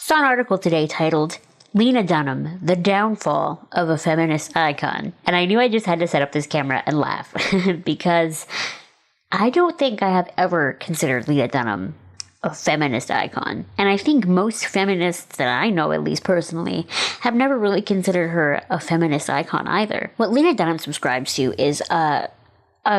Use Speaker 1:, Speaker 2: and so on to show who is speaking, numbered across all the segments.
Speaker 1: Saw an article today titled, Lena Dunham, the downfall of a feminist icon. And I knew I just had to set up this camera and laugh because I don't think I have ever considered Lena Dunham a feminist icon. And I think most feminists that I know, at least personally, have never really considered her a feminist icon either. What Lena Dunham subscribes to is a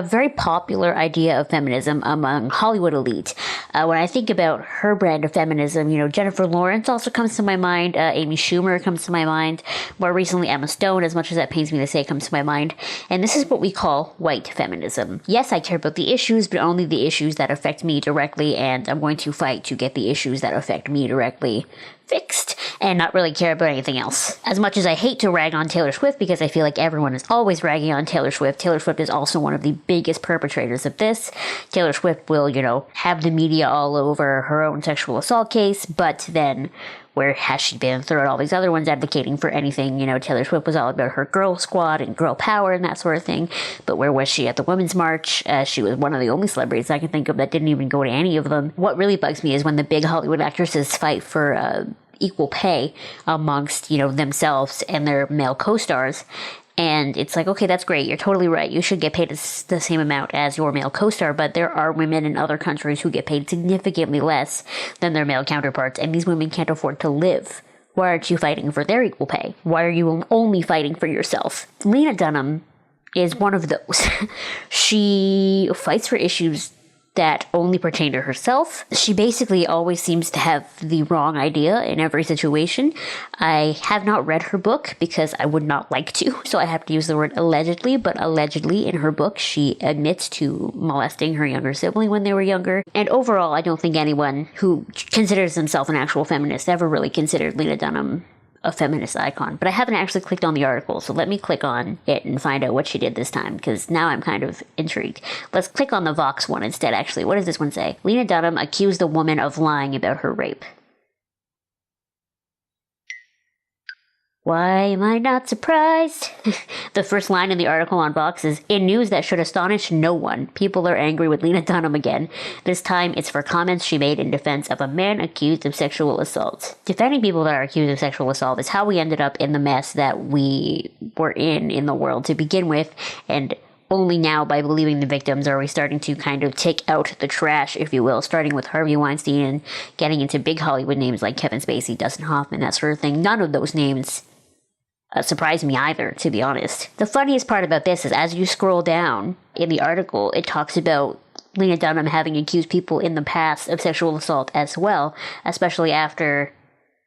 Speaker 1: very popular idea of feminism among Hollywood elite. When I think about her brand of feminism, Jennifer Lawrence also comes to my mind. Amy Schumer comes to my mind. More recently, Emma Stone, as much as that pains me to say, comes to my mind. And this is what we call white feminism. Yes, I care about the issues, but only the issues that affect me directly, and I'm going to fight to get the issues that affect me directly fixed and not really care about anything else. As much as I hate to rag on Taylor Swift because I feel like everyone is always ragging on Taylor Swift is also one of the biggest perpetrators of this. Taylor Swift will, have the media all over her own sexual assault case, but then where has she been throughout all these other ones advocating for anything? Taylor Swift was all about her girl squad and girl power and that sort of thing. But where was she at the Women's March? She was one of the only celebrities I can think of that didn't even go to any of them. What really bugs me is when the big Hollywood actresses fight for equal pay amongst, themselves and their male co-stars. And it's like, okay, that's great. You're totally right. You should get paid the same amount as your male co-star. But there are women in other countries who get paid significantly less than their male counterparts. And these women can't afford to live. Why aren't you fighting for their equal pay? Why are you only fighting for yourself? Lena Dunham is one of those. She fights for issues that only pertain to herself. She basically always seems to have the wrong idea in every situation. I have not read her book because I would not like to, so I have to use the word allegedly, but allegedly in her book, she admits to molesting her younger sibling when they were younger. And overall, I don't think anyone who considers themselves an actual feminist ever really considered Lena Dunham a feminist icon. But I haven't actually clicked on the article, so let me click on it and find out what she did this time, because now I'm kind of intrigued. Let's click on the Vox one instead, actually. What does this one say? Lena Dunham accused a woman of lying about her rape. Why am I not surprised? The first line in the article on Vox is, in news that should astonish no one, people are angry with Lena Dunham again. This time it's for comments she made in defense of a man accused of sexual assault. Defending people that are accused of sexual assault is how we ended up in the mess that we were in the world to begin with, and only now, by believing the victims, are we starting to kind of take out the trash, if you will, starting with Harvey Weinstein and getting into big Hollywood names like Kevin Spacey, Dustin Hoffman, that sort of thing. None of those names surprised me either, to be honest. The funniest part about this is as you scroll down in the article, it talks about Lena Dunham having accused people in the past of sexual assault as well, especially after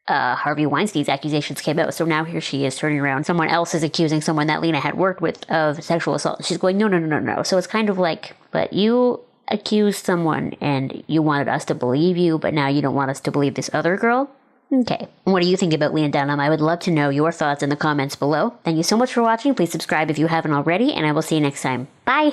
Speaker 1: Harvey Weinstein's accusations came out. So now here she is turning around. Someone else is accusing someone that Lena had worked with of sexual assault. She's going, no. So it's kind of like, but you accused someone and you wanted us to believe you, but now you don't want us to believe this other girl? Okay. What do you think about Lena Dunham? I would love to know your thoughts in the comments below. Thank you so much for watching. Please subscribe if you haven't already, and I will see you next time. Bye!